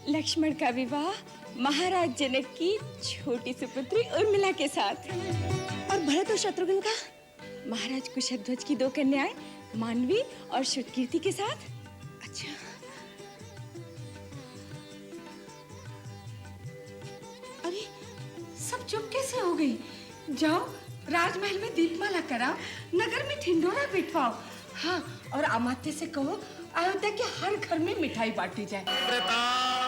लक्ष्मण का विवाह महाराज जनक की छोटी सुपुत्री उर्मिला के साथ। और भरत और शत्रुघ्न का? महाराज कुशध्वज की दो कन्याएं मानवी और श्रुतकीर्ति के साथ। अच्छा। अरे सब चुप कैसे हो गई? जाओ राजमहल में दीपमाला कराओ, नगर में ढिंढोरा पिटवाओ। हाँ, और अमात्य से कहो अयोध्या के हर घर में मिठाई बांटी जाए।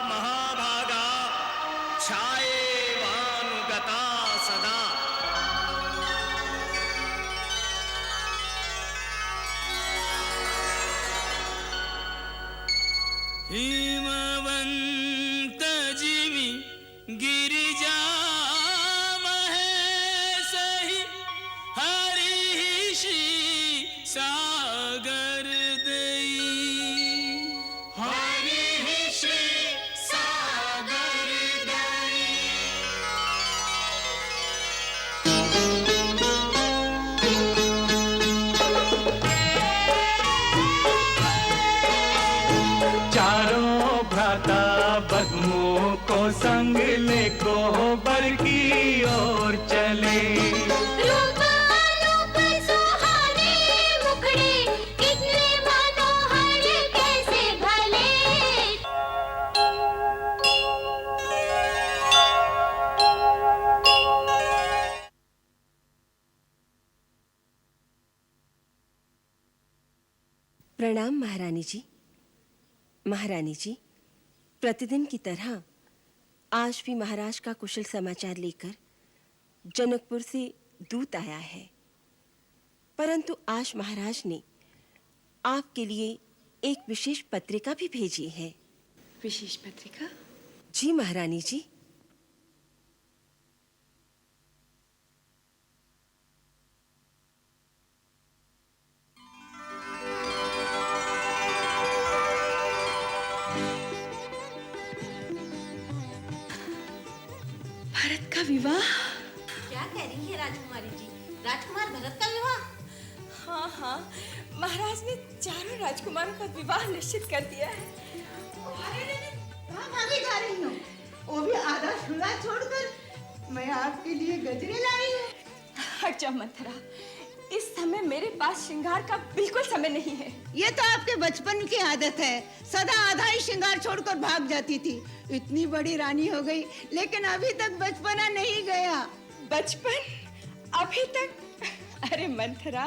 महाभागा छाये वानुगता सदा। हिमवंत जीवी गिरिजा महेशहि हरिषि सागर पद्मों को संग लेको बर की ओर चले। सुहाने मुखड़े इतने मनोहर कैसे भले। प्रणाम महारानी जी। महारानी जी, प्रतिदिन की तरह आज भी महाराज का कुशल समाचार लेकर जनकपुर से दूत आया है, परंतु आज महाराज ने आपके लिए एक विशेष पत्रिका भी भेजी है। विशेष पत्रिका? जी महारानी जी। भरत का विवाह? क्या कह रही है राजकुमारी जी? राजकुमार भरत का विवाह? हाँ हाँ, महाराज ने चारों राजकुमारों का विवाह निश्चित कर दिया है। कहाँ भागी जा रही हो? वो भी आधा छुरा छोड़कर। मैं आपके लिए गजरे लाई हूँ। हट जा मंथरा, इस समय मेरे पास श्रृंगार का बिल्कुल समय नहीं है। ये तो आपके बचपन की आदत है, सदा आधा ही श्रृंगार छोड़कर भाग जाती थी। इतनी बड़ी रानी हो गई लेकिन अभी तक बचपना नहीं गया। बचपन? अभी तक? अरे मंथरा,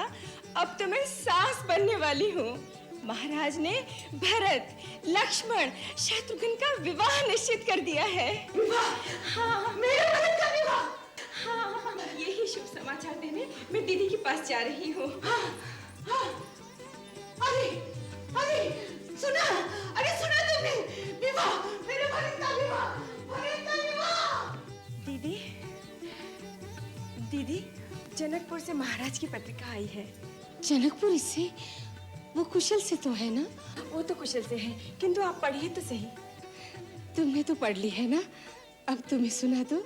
अब तो मैं सास बनने वाली हूँ। महाराज ने भरत, लक्ष्मण, शत्रुघ्न का विवाह निश्चित कर दिया है। विवाह? हाँ, मेरे भरत का विवाह? हाँ, यही शुभ समाचार देने मैं दीदी के पास जा रही हूँ। हाँ, हाँ। अरे, अरे, सुना? अरे सुना तुमने? विवाह, मेरे भरत का विवाह, भरत का विवाह। दीदी, दीदी, जनकपुर से महाराज की पत्रिका आई है। जनकपुर से? वो कुशल से तो है ना? वो तो कुशल से है, किंतु आप पढ़िए तो सही। तुमने तो पढ़ ली है ना, अब तुम्हें सुना दो।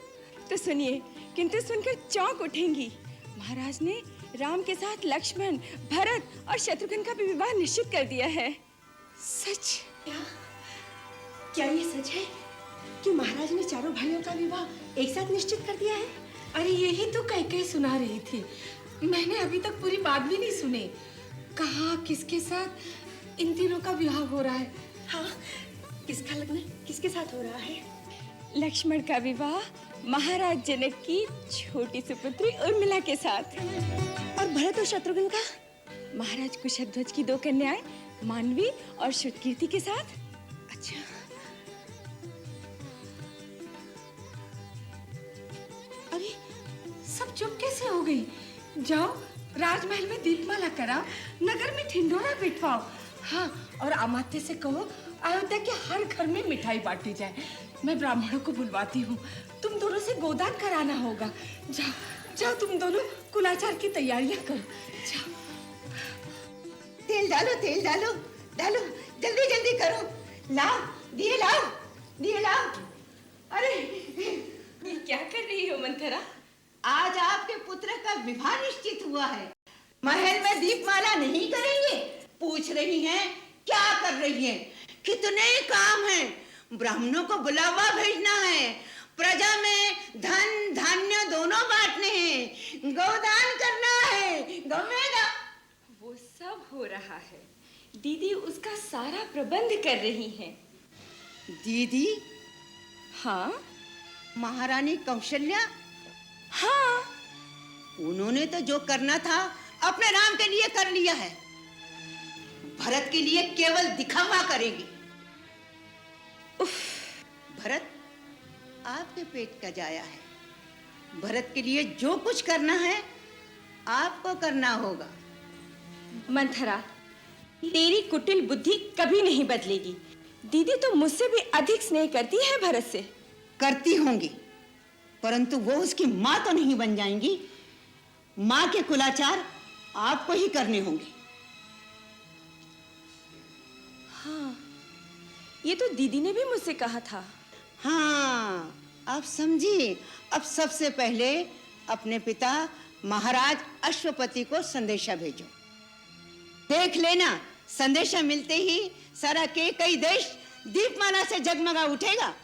तो सुनिए, किंतु सुनकर चौंक उठेंगी। महाराज ने राम के साथ लक्ष्मण, भरत और शत्रुघ्न का भी विवाह निश्चित कर दिया है। सच? क्या ये सच है कि महाराज ने चारों भाइयों का विवाह एक साथ निश्चित कर दिया है? अरे यही तो कई सुना रही थी, मैंने अभी तक पूरी बात भी नहीं सुनी। कहाँ किसके साथ इन तीनों का विवाह हो रहा है? हाँ, किसका लग्न किसके साथ हो रहा है? लक्ष्मण का विवाह महाराज जनक की छोटी सुपुत्री उर्मिला के साथ। और भरत और शत्रुघ्न का? महाराज कुशध्वज की दो कन्याएं मानवी और श्रुतकीर्ति के साथ। अच्छा। अरे सब चुप कैसे हो गई? जाओ राजमहल में दीपमाला कराओ, नगर में ढिंढोरा पिटवाओ। हाँ, और अमात्य से कहो अयोध्या के हर घर में मिठाई बांटी जाए। मैं ब्राह्मणों को बुलवाती हूँ, तुम दोनों से गोदान कराना होगा। जाओ जाओ, तुम दोनों कुलाचार की तैयारियां करो। जाओ। तेल डालो, तेल डालो, डालो, जल्दी जल्दी करो। लाओ, दिए लाओ, दिए लाओ। अरे ये क्या कर रही हो मंथरा? आज आपके पुत्र का विवाह निश्चित हुआ है। महल में दीपमाला नहीं करेंगे? पूछ रही हैं क्या कर रही हैं? कितने काम हैं, ब्राह्मणों को बुलावा भेजना है, प्रजा में धन धान्य दोनों बांटने हैं, गोदान करना है, गौमेदा। वो सब हो रहा है। दीदी उसका सारा प्रबंध कर रही हैं। दीदी? हाँ महारानी कौशल्या? हाँ, उन्होंने तो जो करना था अपने राम के लिए कर लिया है, भरत के लिए केवल दिखावा करेंगी। भरत आपके पेट का जाया है, भरत के लिए जो कुछ करना है आपको करना होगा। मंथरा, तेरी कुटिल बुद्धि कभी नहीं बदलेगी। दीदी तो मुझसे भी अधिक स्नेह करती है भरत से। करती होंगी, परंतु वो उसकी माँ तो नहीं बन जाएंगी। माँ के कुलाचार आपको ही करने होंगे। हाँ, ये तो दीदी ने भी मुझसे कहा था। हाँ, आप समझिए। अब सबसे पहले अपने पिता महाराज अश्वपति को संदेशा भेजो। देख लेना, संदेशा मिलते ही सारा के कई देश दीपमाला से जगमगा उठेगा।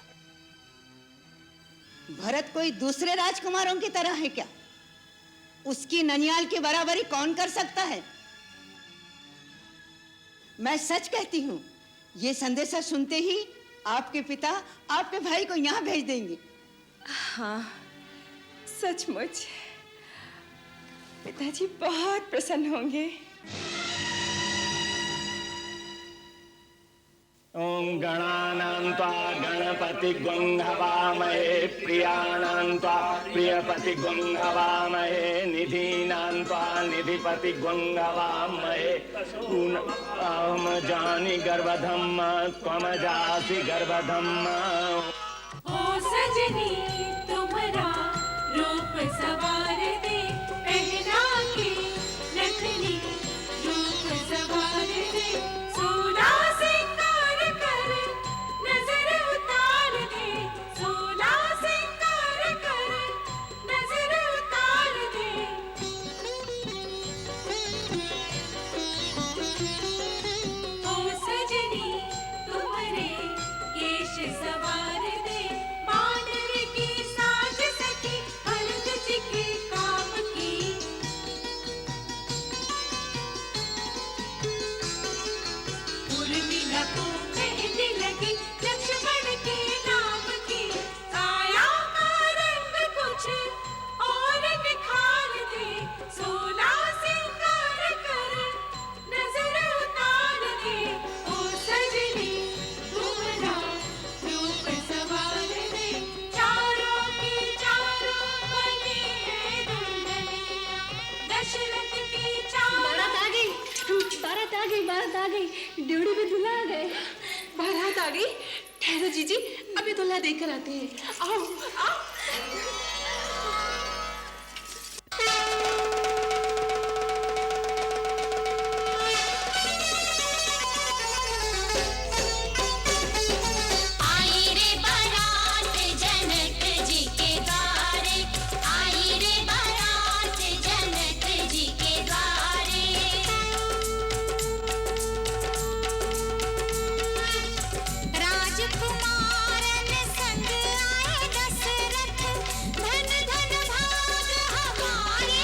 भरत कोई दूसरे राजकुमारों की तरह है क्या? उसकी ननियाल की बराबरी कौन कर सकता है? मैं सच कहती हूं, ये संदेशा सुनते ही आपके पिता आपके भाई को यहाँ भेज देंगे। हाँ, सचमुच पिताजी बहुत प्रसन्न होंगे। ओम गणानां त्वा गणपतिग्वं हवामहे प्रियाणां त्वा प्रियपतिग्वं हवामहे निधीनां त्वा निधिपतिग्वं हवामहे अहम जानि गर्भधम् त्वम जासि गर्भधम्। ओ सजनी तुम्हारा रूप सवार दे, पहना के नथनी रूप सवार दे, सोला सिंगार कर नजर उतार दे, सोला सिंगार कर नजर उतार दे। ओ सजनी तुम्हारे केश सवार दे, मानव की साज सकी हरद जी के काम की। उर्मिला को मेहंदी लगी लक्ष्मण के नाम की, काया का रंग कुछ और निखार दे, सोला सिंगार कर नजर उतार दे। ओ सजनी तुम्हारा रूप सवार दे, चारों की चारों बने दुल्हनिया, दशरथ की चारों। बारात आ गई, बारात आ गई, बारात आ गई, ड्योढ़ी में दूल्हा आ गए। बारात आ गई। ठहरो जीजी, अभी दूल्हा देकर आते हैं। आओ आओ। आई रे बारात जनक जी के द्वारे, आई रे बारात जनक जी के द्वारे। राजकुमारन संग आए दशरथ, धन धन भाग हमारे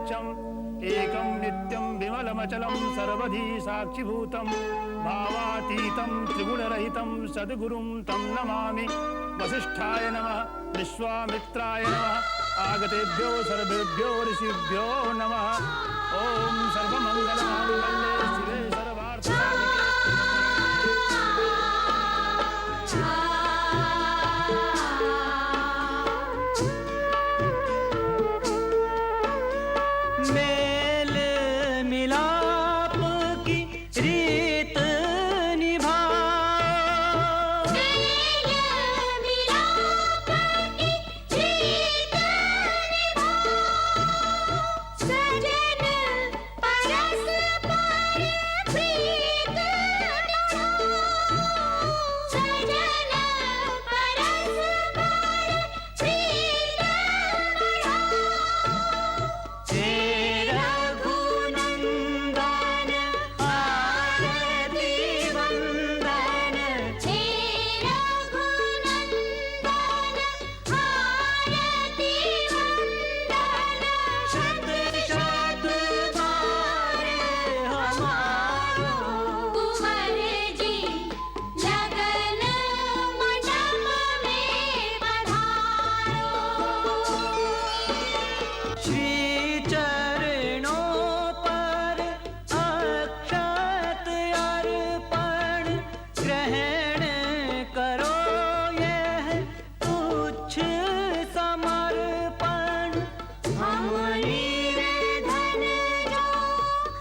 सत्यम एकम नित्यम विमलमचलम सर्वधी साक्षिभूतम भावातीतम त्रिगुणरहितम सद्गुरुं तं नमामि। वसिष्ठाय नमः, विश्वामित्राय नमः, आगतेभ्यो सर्वेभ्यो ऋषिभ्यो नमः। ओम सर्वमंगलमांगल्ये शिवे मेल मिलाप की रीत निभाओ, सजन परस्पर प्रीत सजन परस्पर प्रीत हे रघुनंदन आरती वंदन, हे रघुनंदन आरती वंदन शत शत बार हमारो कुंवर जी लगन मंडप में पधारो। श्री चरणों पर अक्षत अर्पण ग्रहण करो, यह तुच्छ समर्पण हम निर्धन जो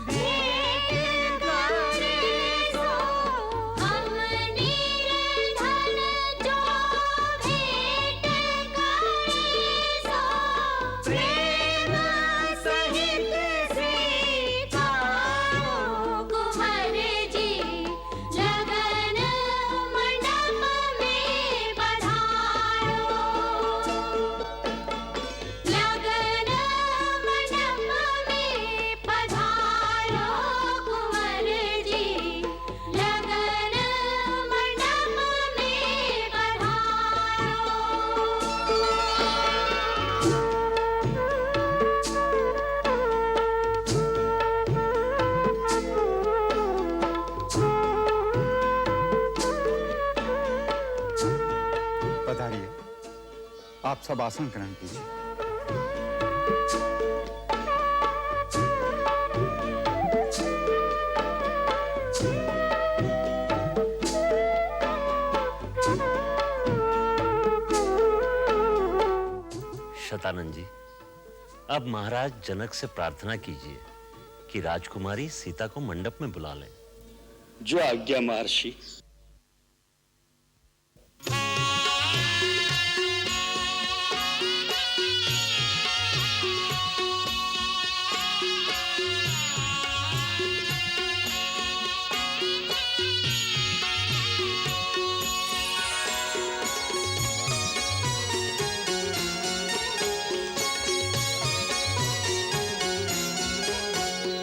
भेंट करे सो, हम निर्धन जो भेंट करे सो, प्रेम सहित स्वीकारो। कुंवर जी लगन मंडप में पधारो। लगन मंडप में पधारो कुंवर जी, लगन मंडप में पधारिए, आप सब आसन ग्रहण कीजिए। शतानंद जी, अब महाराज जनक से प्रार्थना कीजिए कि राजकुमारी सीता को मंडप में बुला लें। जो आज्ञा महर्षि।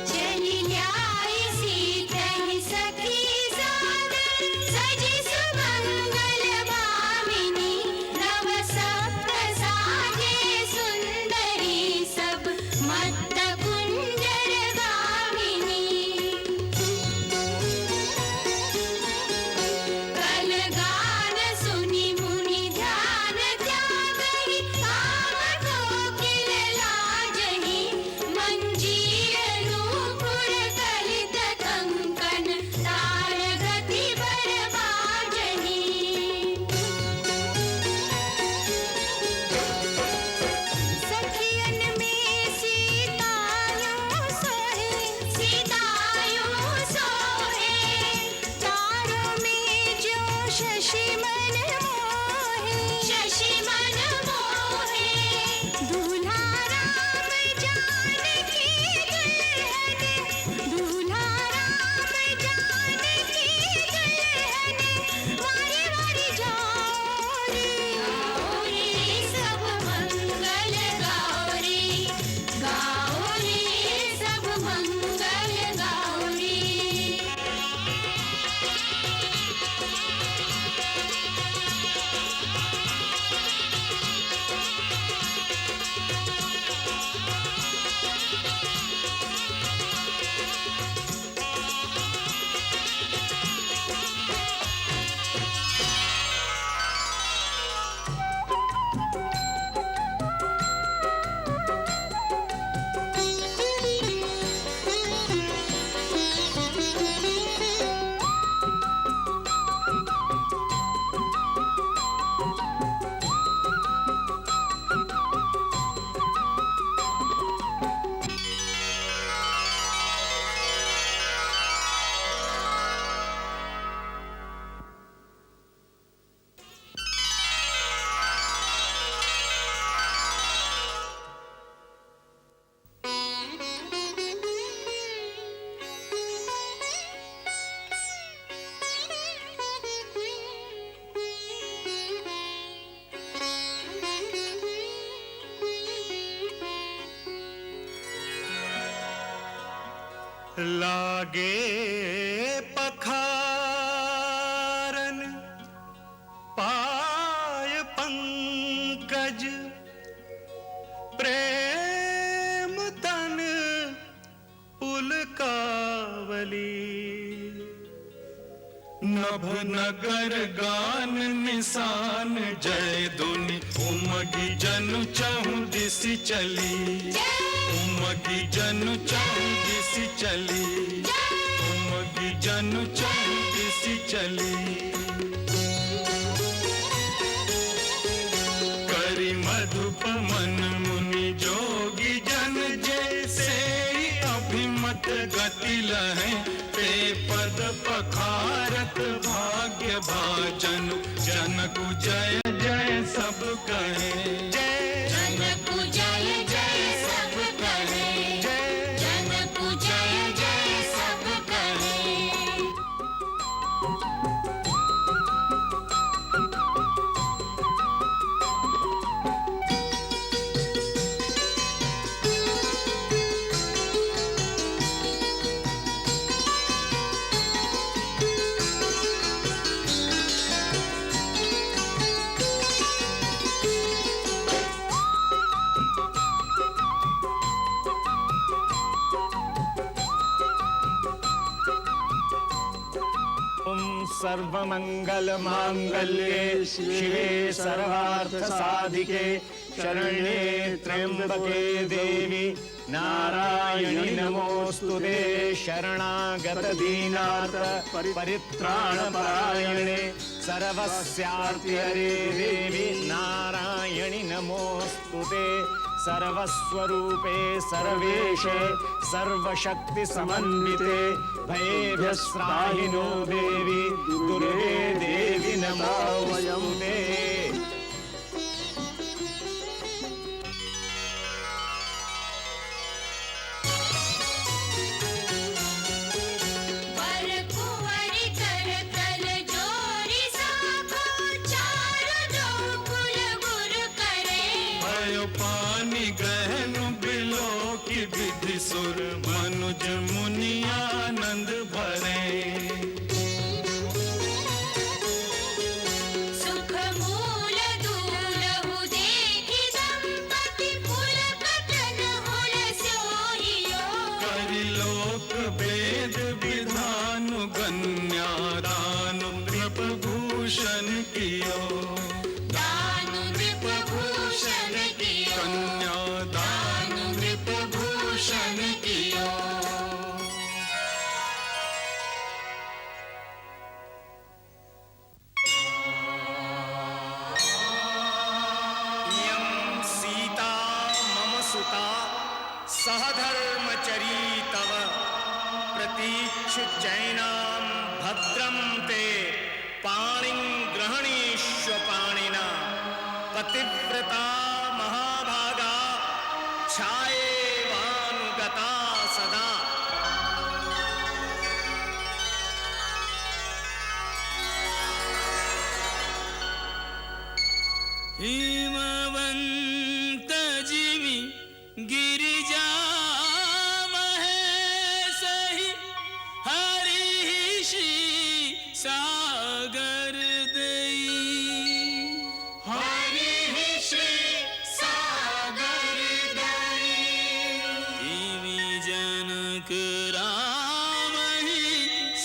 चली ल्याई सीतहि सखी सादर लागे पखारन पाय पंकज प्रेम तन पुलकावली नभ नगर गान निशान जय धुनि उमगी जनु चहु दिस चली उमगी जनु चहु दिस चली उमगी जनु चहु दिस चली करि मधुप मन मुनि जोगी जन जैसे अभिमत गति लहै पे पद पखारत भाग्य भाजन जनकु जय जय सब कहे जनकु जय जय सब कहे जनकु जय जय सब कहे सर्वमंगल मांगल्ये शिवे सर्वार्थ साधिके शरण्ये त्र्यंबके देवी नारायणी नमोस्तुते शरणागत दीनार्थ परित्राण परायणे सर्वस्यार्थ हरे देवी नारायणी नमोस्तुते सर्वस्वरूपे सर्वेशे सर्वशक्ति समन्विते भयेभ्यस्त्राहिनो देवी दुर्गे देवी नमोस्तुते वर कुंवरी कर तल जोरी साखो चार जो कुल गुर करे भयो पानी गहन बिलो की विधि सुर मनुज मुनियानंद भरे सुख मूल दूलहु देखि दंपति पुलकटन हुल सोहियो करि लोक वेद विधान गण्यादानु नृपभूषण कियो दानु नृपभूषण कियो कन्यादान नृपभूषण कियो इयं सीता मम सुता सहधर्मचरी तव प्रतीक्षु चैनां भद्रं ते पाणिं ग्रहणीष्व पाणिना पतिव्रता महाभागा छायेवानुगता सदा हिमवंत जीवी गिरिजा महेशहि हरि श्री सागर दई हरि श्री सागर दई देवी जनक राम ही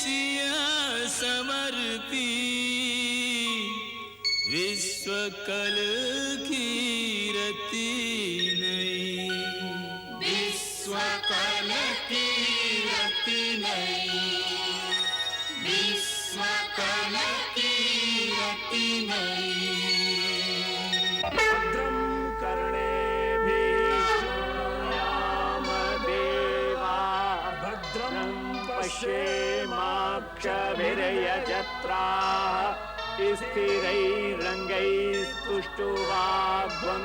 सिया समर्पी विश्व कल कीरति नहीं विश्व कल कीरति नहीं विश्व कल कीरति नहीं भद्रं कर्णेभिः शृणुयाम देवा भद्रं पश्येमाक्षभिर्यजत्राः स्थिरैरङ्गैस्तुष्टुवाग्वं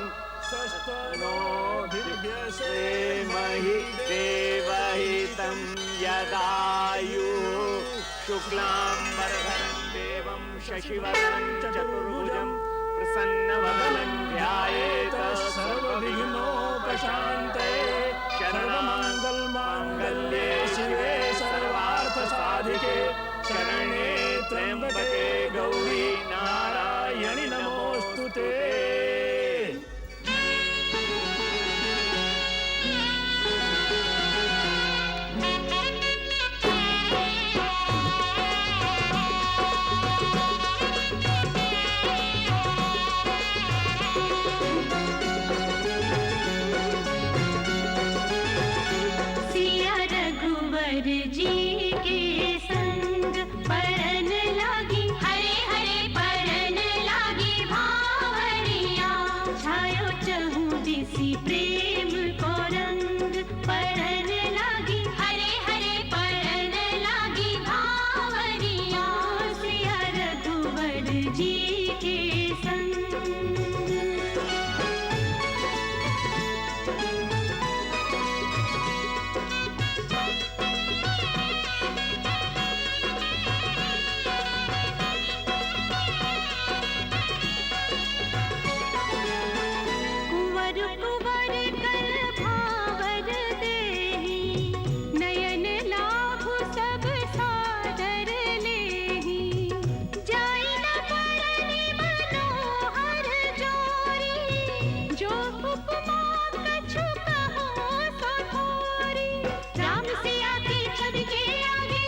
नो दिव्यसेमहि देवहितं यदायुः शुक्लाम्बरधरं देवं शशिवर्णं चतुर्भुजं प्रसन्नवदनं ध्यायेत सर्वविघ्नोपशान्तये शरणमङ्गलमाङ्गल्ये शिवे चरणे त्र्यंबके गौरी नारायणि नमोस्तुते। सिया रघुवर जी के संग परन लागी, हरे हरे परन लागी भावरिया। छायो चहु दिसी प्रेम को रंग, परन लागी, हरे हरे परन लागी भावरिया। सिया रघुवर जी के संग। कुंवर कुंवर कर भावर देहि, नयन लाभु सब सादर लेहि। जाई न परनि मनोहर जोरी, जो उपमा कछु कहो सो थोरी। राम सिया की छवि के आगे,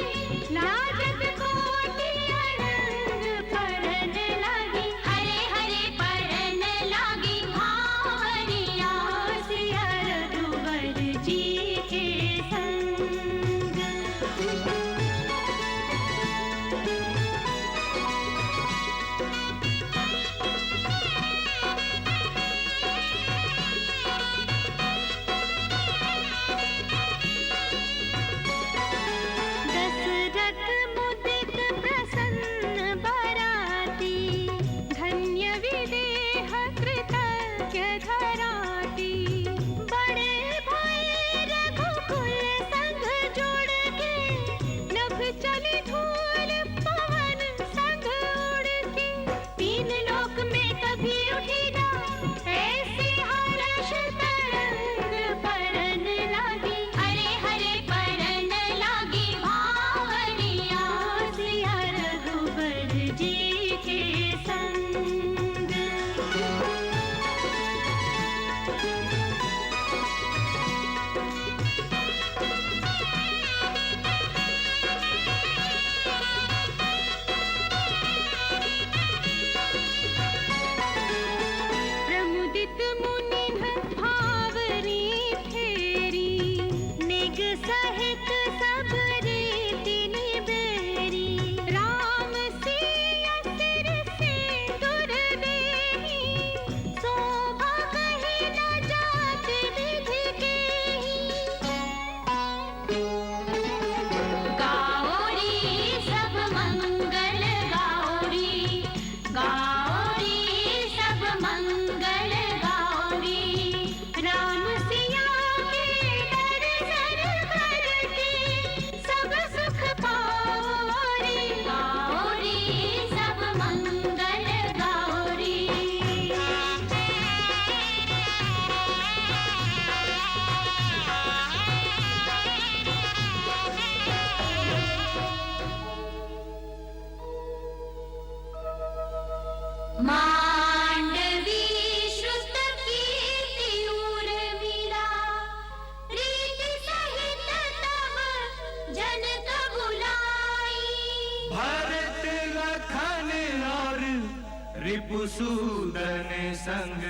लाजत कोटि अनंग। परन लागी, हरे हरे परन लागी भावरिया। सिया रघुवर जी के संग। दशरथ मुदित प्रसन्न बराती, धन्य विदेह कृतज्ञ धराती। बड़े भय रघुकुल संग जोड़ के, नभ चली धूल पवन संग उड़ के। तीन लोक में कभी उठी ना ऐसी हर्ष तरंग। परन लागी, हरे हरे परन लागी भावरिया। सिया रघुवर जी के संग। प्रमुदित मुनिन भावरी फेरी, निग सहित सब रीति निबेरी। राम सिया सिर सिंदूर देहि, शोभा कहीं न जात विधि केहि। गाओरी सब मंगल गाओरी, गाओरी सब मंगल गाओरी। राम सिया के दर्शन करके, सब सुख पाओरी। गाओरी सब मंगल गाओरी। मांडवी श्रुत कीर्ति उर्मिला, प्रीति सहित तब जनक बुलाई। भरत लखन और रिपुसूदन संग,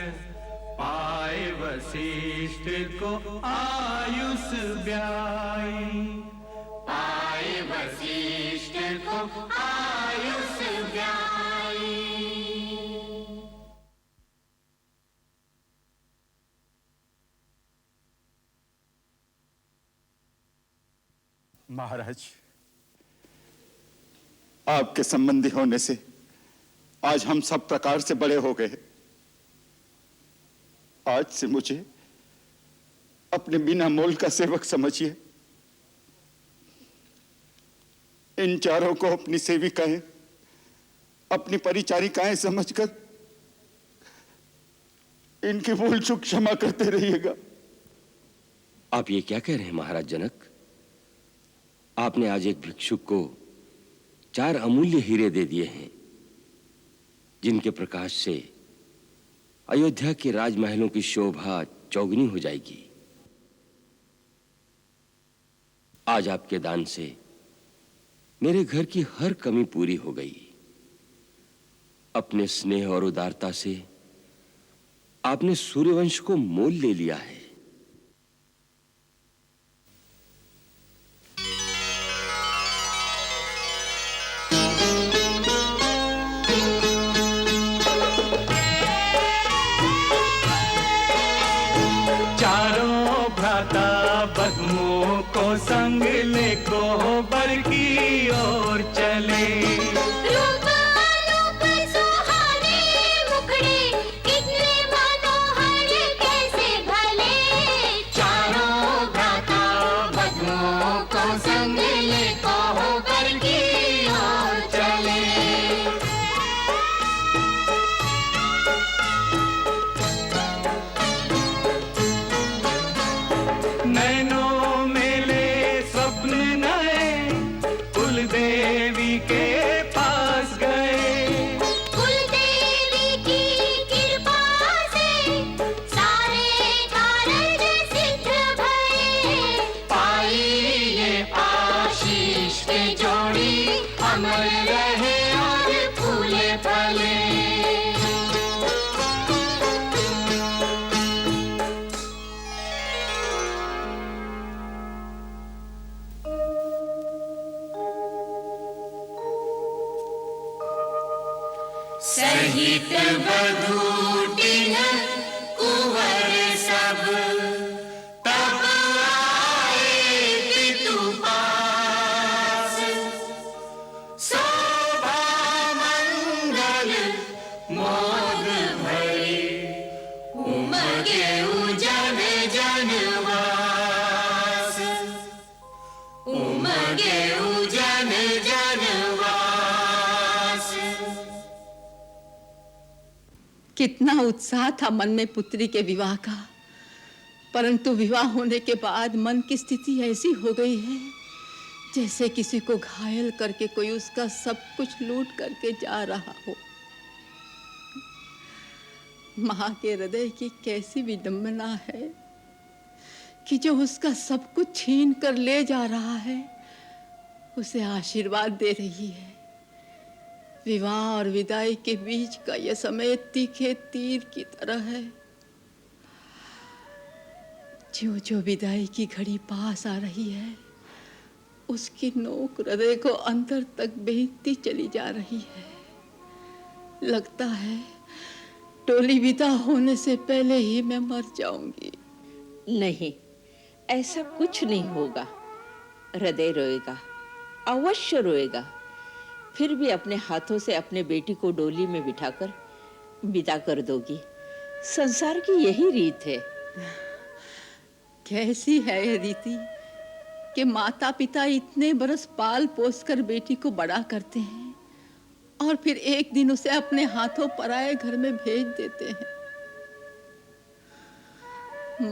पाए वशिष्ठ को आयुष ब्याई। पाए वशिष्ठ को आयुष ब्याई। महाराज, आपके संबंधी होने से आज हम सब प्रकार से बड़े हो गए। आज से मुझे अपने बिना मोल का सेवक समझिए। इन चारों को अपनी सेविकाएं, अपनी परिचारिकाएं समझकर इनकी भूल चूक क्षमा करते रहिएगा। आप ये क्या कह रहे हैं महाराज जनक? आपने आज एक भिक्षुक को 4 अमूल्य हीरे दे दिए हैं, जिनके प्रकाश से अयोध्या के राजमहलों की शोभा चौगुनी हो जाएगी। आज आपके दान से मेरे घर की हर कमी पूरी हो गई। अपने स्नेह और उदारता से आपने सूर्यवंश को मोल ले लिया है। चारों भ्राता बदमों को संग ले कोहबर की ओर चले। रूप अनूप सुहाने मुखड़े कितने मनोहर कैसे भले। चारों भ्राता बदमों को संग ले कोहबर की ओर चले। नैनों में ले स्वप्न नए कुल देवी के पास गए। कुल देवी की कृपा से सारे कारज सिद्ध भये। पाई ये आशीष के जोड़ी अमर रहे और फूले फले। सहित बधूटिन कुंवर सब तब आए पितु पास। शोभा मंगल मोद भरी उमगे उजन जनवास। उमगे उजन जनवास। कितना उत्साह था मन में पुत्री के विवाह का, परंतु विवाह होने के बाद मन की स्थिति ऐसी हो गई है जैसे किसी को घायल करके कोई उसका सब कुछ लूट करके जा रहा हो। माँ के हृदय की कैसी विडंबना है कि जो उसका सब कुछ छीन कर ले जा रहा है, उसे आशीर्वाद दे रही है। विवाह और विदाई के बीच का यह समय तीखे तीर की तरह है। जो जो विदाई की घड़ी पास आ रही है, उसकी नोक हृदय को अंदर तक बेचती चली जा रही है। लगता है टोली विदा होने से पहले ही मैं मर जाऊंगी। नहीं, ऐसा कुछ नहीं होगा। हृदय रोएगा, अवश्य रोएगा। फिर भी अपने हाथों से अपने बेटी को डोली में बिठाकर विदा कर दोगी। संसार की यही रीत है। कैसी है यह रीति कि माता पिता इतने बरस पाल पोस कर बेटी को बड़ा करते हैं और फिर एक दिन उसे अपने हाथों पराए घर में भेज देते हैं।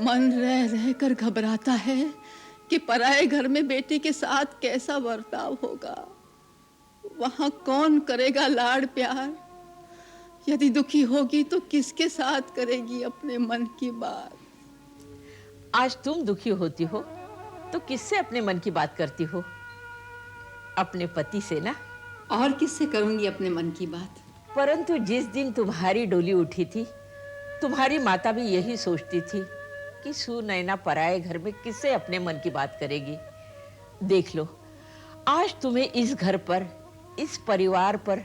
मन रह रह कर घबराता है कि पराए घर में बेटी के साथ कैसा बर्ताव होगा। वहां कौन करेगा लाड़ प्यार। यदि दुखी होगी तो किसके साथ करेगी अपने मन की बात। आज तुम दुखी होती हो तो किससे अपने मन की बात करती हो? अपने पति से ना। और किससे करूंगी अपने मन की बात? परंतु जिस दिन तुम्हारी डोली उठी थी, तुम्हारी माता भी यही सोचती थी कि सुनैना पराए घर में किससे अपने मन की बात करेगी। देख लो, आज तुम्हें इस घर पर, इस परिवार पर,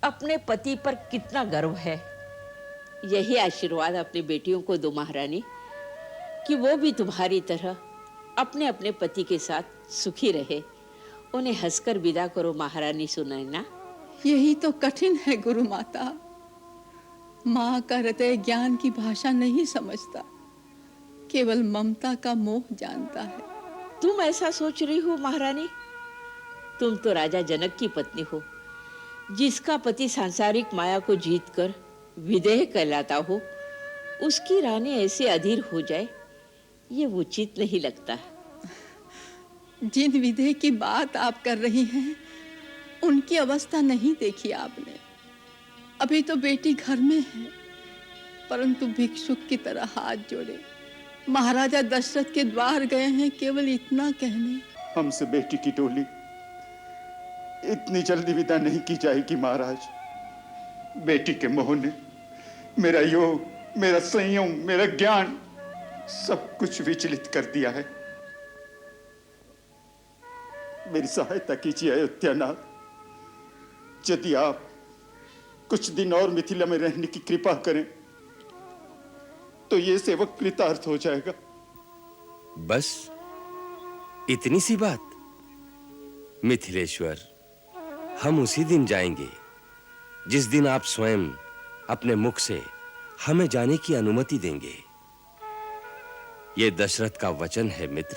अपने पति पर कितना गर्व है। यही आशीर्वाद अपनी बेटियों को दो महारानी, कि वो भी तुम्हारी तरह अपने अपने पति के साथ सुखी रहे। उन्हें हंसकर विदा करो महारानी सुनैना। यही तो कठिन है गुरु माता। माँ का हृदय ज्ञान की भाषा नहीं समझता, केवल ममता का मोह जानता है। तुम ऐसा सोच रही हो महारानी? तुम तो राजा जनक की पत्नी हो, जिसका पति सांसारिक माया को जीतकर विदेह कहलाता हो। उसकी रानी ऐसे अधीर हो जाए, ये उचित नहीं लगता। जिन विदेह की बात आप कर रही हैं, उनकी अवस्था नहीं देखी आपने। अभी तो बेटी घर में है, परंतु भिक्षुक की तरह हाथ जोड़े महाराजा दशरथ के द्वार गए हैं, केवल इतना कहने। हमसे बेटी की डोली इतनी जल्दी विदा नहीं की जाएगी महाराज। बेटी के मोह ने मेरा योग, मेरा संयम, मेरा ज्ञान सब कुछ विचलित कर दिया है। मेरी सहायता कीजिए अयोध्यानाथ। यदि आप कुछ दिन और मिथिला में रहने की कृपा करें तो ये सेवक कृतार्थ हो जाएगा। बस इतनी सी बात? मिथिलेश्वर, हम उसी दिन जाएंगे जिस दिन आप स्वयं अपने मुख से हमें जाने की अनुमति देंगे। ये दशरथ का वचन है मित्र।